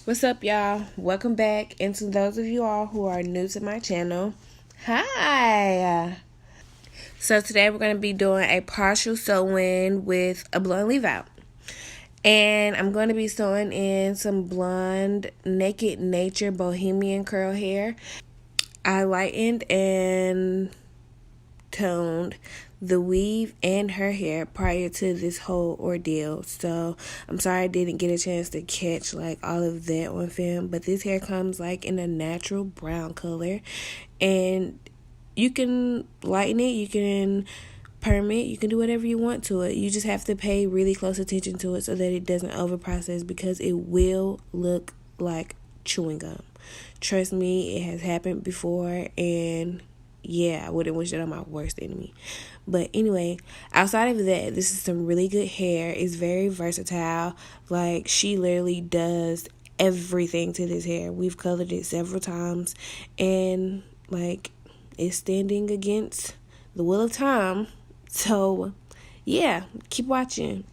What's up, y'all? Welcome back. And to those of you all who are new to my channel, hi. So today we're going to be doing a partial sew-in with a blonde leave out. And I'm going to be sewing in some blonde Naked Nature Bohemian curl hair. I lightened and toned the weave and her hair prior to this whole ordeal, so I'm sorry I didn't get a chance to catch like all of that on film, but this hair comes like in a natural brown color, and you can lighten it, you can perm it, you can do whatever you want to it. You just have to pay really close attention to it so that it doesn't over process, because it will look like chewing gum. Trust me, it has happened before, and yeah, I wouldn't wish it on my worst enemy. But anyway, outside of that, this is some really good hair. It's very versatile. Like, she literally does everything to this hair. We've colored it several times, and like, it's standing against the will of time. So yeah, keep watching.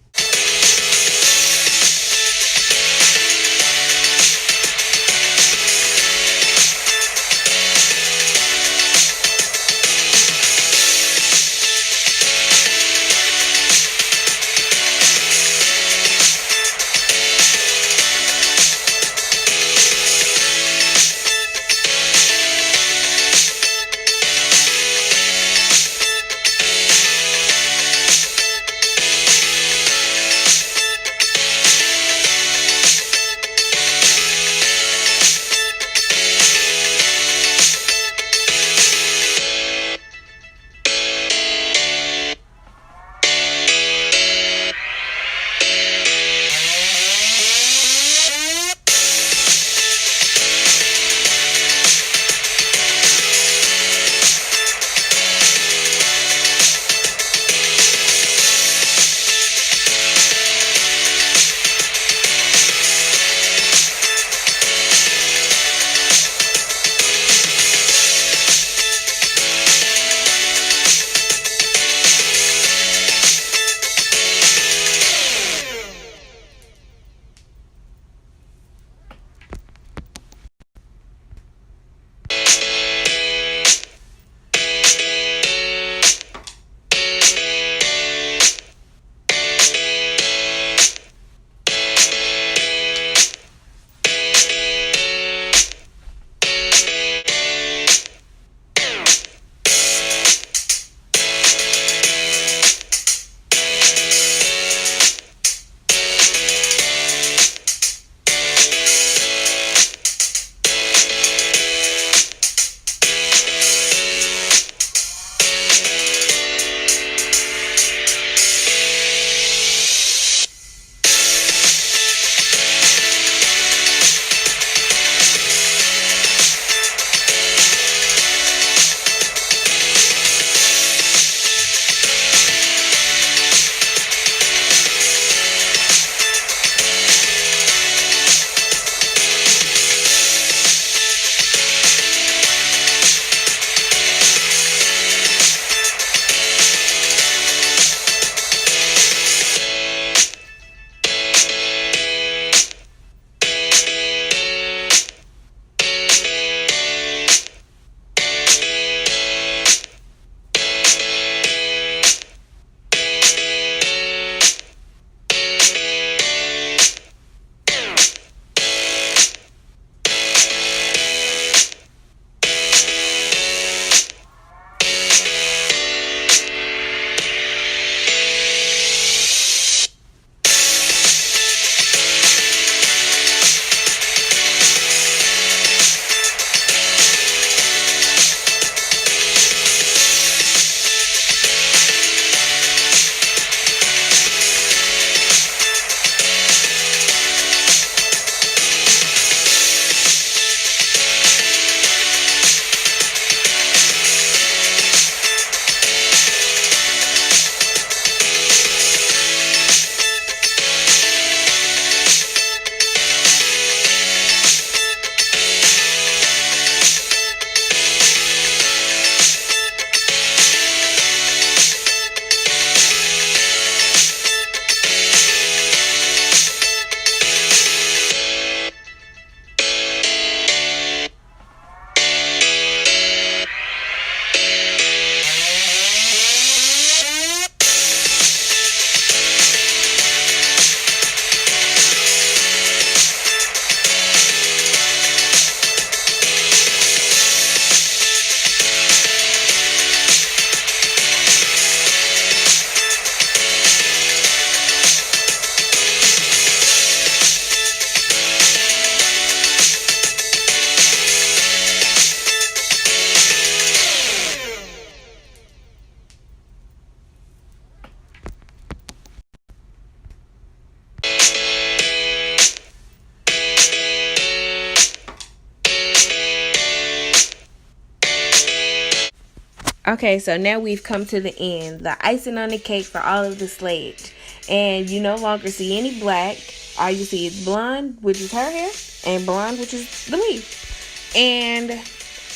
Okay, so now we've come to the end. The icing on the cake for all of the sledge. And you no longer see any black. All you see is blonde, which is her hair, and blonde, which is the leaf. And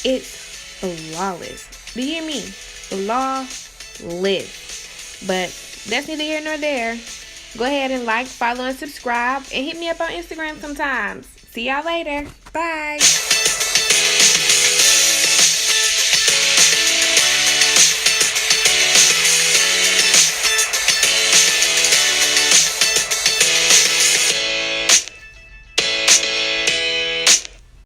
it's flawless. Do you hear me? Flawless. But that's neither here nor there. Go ahead and like, follow, and subscribe. And hit me up on Instagram sometimes. See y'all later. Bye.